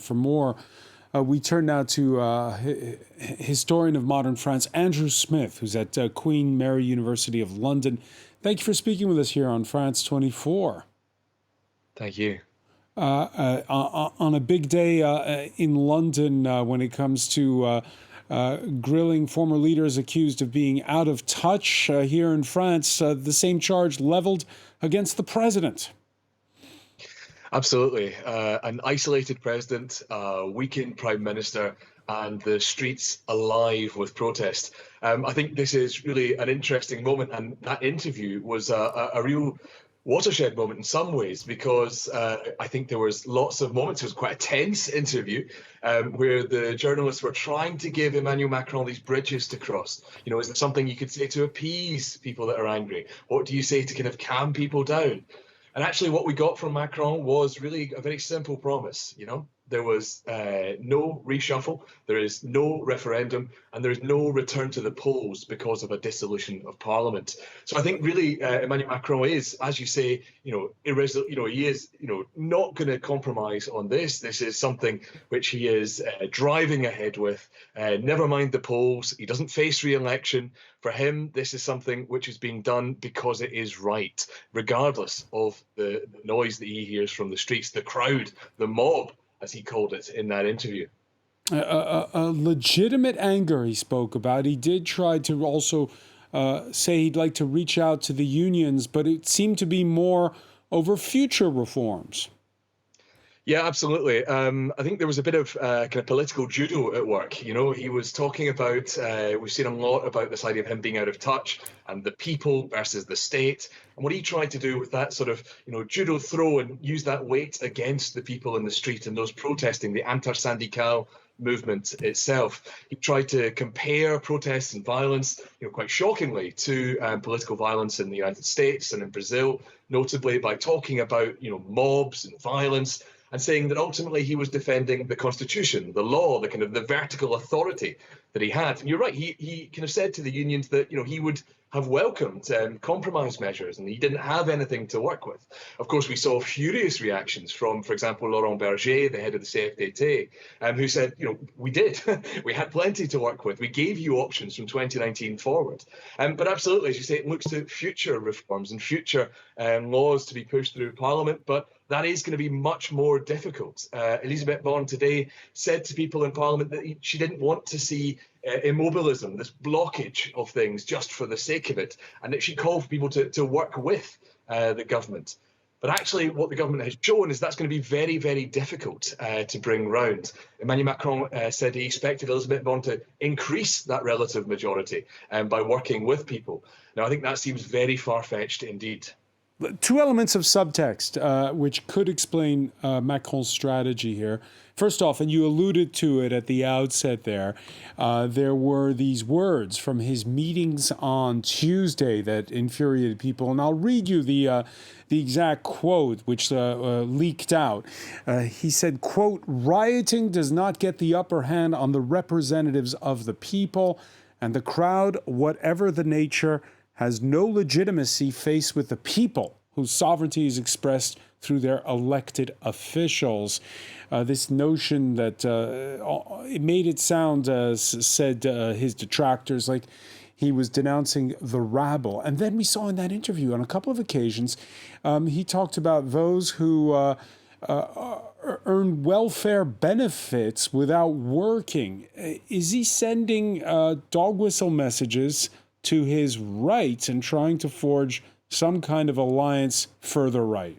For more, we turn now to historian of modern France, Andrew Smith, who's at Queen Mary University of London. Thank you for speaking with us here on France 24. Thank you. On a big day in London when it comes to grilling former leaders accused of being out of touch here in France, the same charge leveled against the president. Absolutely. An isolated president, a weakened prime minister, and the streets alive with protest. I think this is really an interesting moment, and that interview was a real watershed moment in some ways, because I think there was lots of moments. It was quite a tense interview where the journalists were trying to give Emmanuel Macron these bridges to cross. You know, is there something you could say to appease people that are angry? What do you say to kind of calm people down? And actually, what we got from Macron was really a very simple promise. You know, there was no reshuffle, there is no referendum, and there is no return to the polls because of a dissolution of parliament. So I think really Emmanuel Macron is, as you say, irresolute. He is, not going to compromise on this. This is something which he is driving ahead with. Never mind the polls. He doesn't face re-election. For him, this is something which is being done because it is right, regardless of the noise that he hears from the streets, the crowd, the mob, as he called it in that interview. A legitimate anger he spoke about. He did try to also say he'd like to reach out to the unions, but it seemed to be more over future reforms. Yeah, absolutely. I think there was a bit of kind of political judo at work. You know, he was talking about, we've seen a lot about this idea of him being out of touch and the people versus the state. And what he tried to do with that sort of, judo throw and use that weight against the people in the street and those protesting, the intersyndical movement itself. He tried to compare protests and violence, quite shockingly, to political violence in the United States and in Brazil, notably by talking about, mobs and violence, and saying that ultimately he was defending the Constitution, the law, the kind of the vertical authority that he had. And you're right, he kind of said to the unions that he would have welcomed compromise measures, and he didn't have anything to work with. Of course, we saw furious reactions from, for example, Laurent Berger, the head of the CFDT, who said, we did, we had plenty to work with. We gave you options from 2019 forward. But absolutely, as you say, it looks to future reforms and future laws to be pushed through Parliament. But that is going to be much more difficult. Elisabeth Borne today said to people in Parliament that she didn't want to see immobilism, this blockage of things just for the sake of it, and that she called for people to work with the government. But actually, what the government has shown is that's going to be very, very difficult to bring round. Emmanuel Macron said he expected Elisabeth Borne to increase that relative majority by working with people. Now, I think that seems very far-fetched indeed. Two elements of subtext which could explain Macron's strategy here. First off, and you alluded to it at the outset there were these words from his meetings on Tuesday that infuriated people. And I'll read you the exact quote which leaked out. He said, quote, "Rioting does not get the upper hand on the representatives of the people, and the crowd, whatever the nature, has no legitimacy faced with the people, whose sovereignty is expressed through their elected officials." This notion that it made it sound, said his detractors, like he was denouncing the rabble. And then we saw in that interview on a couple of occasions, he talked about those who earn welfare benefits without working. Is he sending dog whistle messages to his right and trying to forge some kind of alliance further right?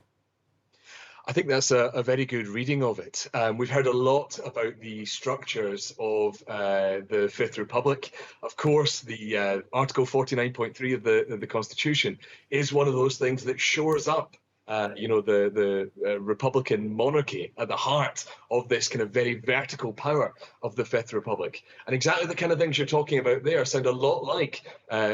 I think that's a very good reading of it. We've heard a lot about the structures of the Fifth Republic. Of course, the Article 49.3 of the Constitution is one of those things that shores up the Republican monarchy at the heart of this kind of very vertical power of the Fifth Republic. And exactly the kind of things you're talking about there sound a lot like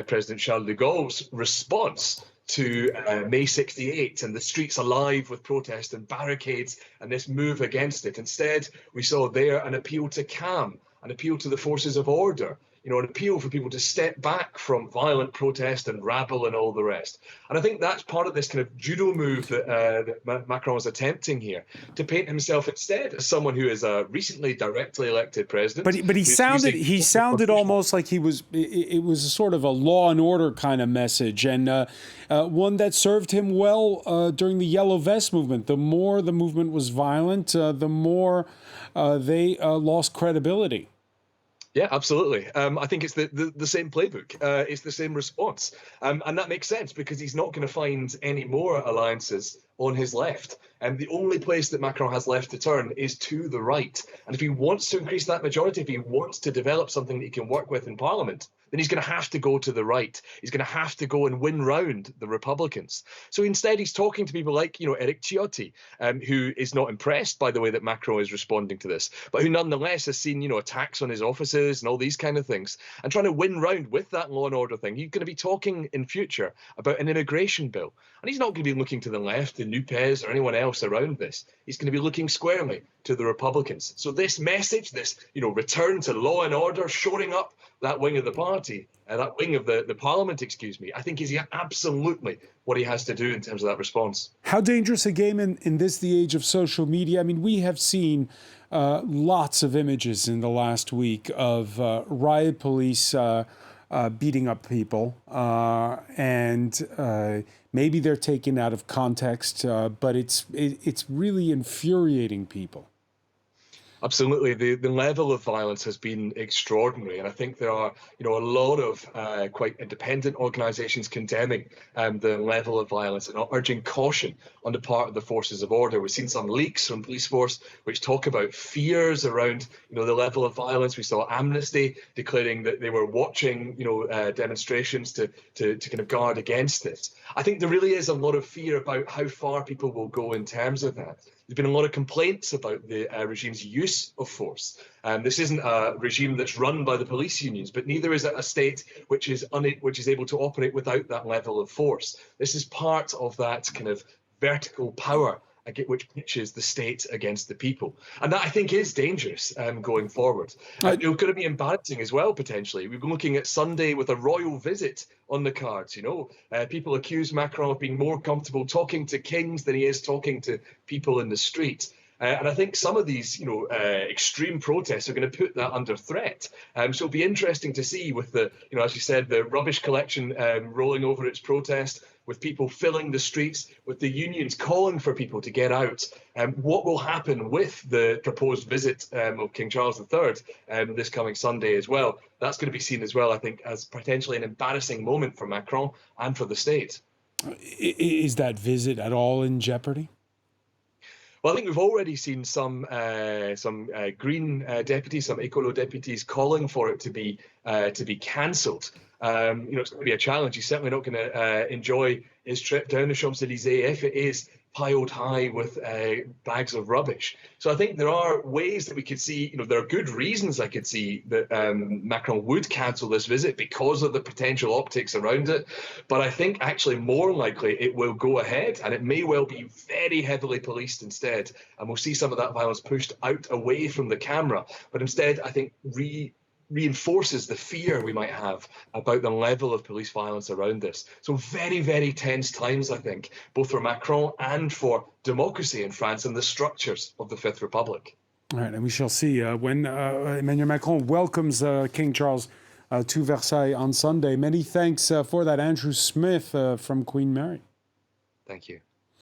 President Charles de Gaulle's response to May 68 and the streets alive with protest and barricades and this move against it. Instead, we saw there an appeal to calm, an appeal to the forces of order. an appeal for people to step back from violent protest and rabble and all the rest. And I think that's part of this kind of judo move that Macron was attempting here, to paint himself instead as someone who is a recently directly elected president. But he sounded almost like it was a sort of a law and order kind of message, and one that served him well during the Yellow Vest movement. The more the movement was violent, the more they lost credibility. Yeah, absolutely. I think it's the same playbook. It's the same response. And that makes sense because he's not going to find any more alliances on his left. And the only place that Macron has left to turn is to the right. And if he wants to increase that majority, if he wants to develop something that he can work with in Parliament, then he's going to have to go to the right. He's going to have to go and win round the Republicans. So instead, he's talking to people like, Eric Ciotti, who is not impressed by the way that Macron is responding to this, but who nonetheless has seen, attacks on his offices and all these kind of things, and trying to win round with that law and order thing. He's going to be talking in future about an immigration bill. And he's not going to be looking to the left, the NUPES, or anyone else around this. He's going to be looking squarely to the Republicans. So this message, this, return to law and order, shoring up that wing of the party, that wing of the parliament, I think is absolutely what he has to do in terms of that response. How dangerous a game in this, the age of social media? I mean, we have seen lots of images in the last week of riot police beating up people, and maybe they're taken out of context, but it's really infuriating people. Absolutely. The level of violence has been extraordinary. And I think there are, a lot of quite independent organizations condemning the level of violence and urging caution on the part of the forces of order. We've seen some leaks from police force which talk about fears around, the level of violence. We saw Amnesty declaring that they were watching, demonstrations to kind of guard against this. I think there really is a lot of fear about how far people will go in terms of that. There's been a lot of complaints about the regime's use of force. This isn't a regime that's run by the police unions, but neither is it a state which is able to operate without that level of force. This is part of that kind of vertical power which pitches the state against the people. And that, I think, is dangerous going forward. It's going to be embarrassing as well, potentially. We've been looking at Sunday with a royal visit on the cards. People accuse Macron of being more comfortable talking to kings than he is talking to people in the street. And I think some of these, extreme protests are going to put that under threat. So it'll be interesting to see with the, as you said, the rubbish collection rolling over its protest, with people filling the streets, with the unions calling for people to get out. What will happen with the proposed visit of King Charles III this coming Sunday as well? That's going to be seen as well, I think, as potentially an embarrassing moment for Macron and for the state. Is that visit at all in jeopardy? Well, I think we've already seen some Green deputies, some Ecolo deputies calling for it to be cancelled. It's going to be a challenge. He's certainly not going to enjoy his trip down the Champs-Élysées if it is piled high with bags of rubbish. So I think there are ways that we could see, there are good reasons I could see that Macron would cancel this visit because of the potential optics around it. But I think actually more likely it will go ahead, and it may well be very heavily policed instead. And we'll see some of that violence pushed out away from the camera. But instead, I think reinforces the fear we might have about the level of police violence around this. So very, very tense times, I think, both for Macron and for democracy in France and the structures of the Fifth Republic. All right, and we shall see when Emmanuel Macron welcomes King Charles to Versailles on Sunday. Many thanks for that, Andrew Smith from Queen Mary. Thank you.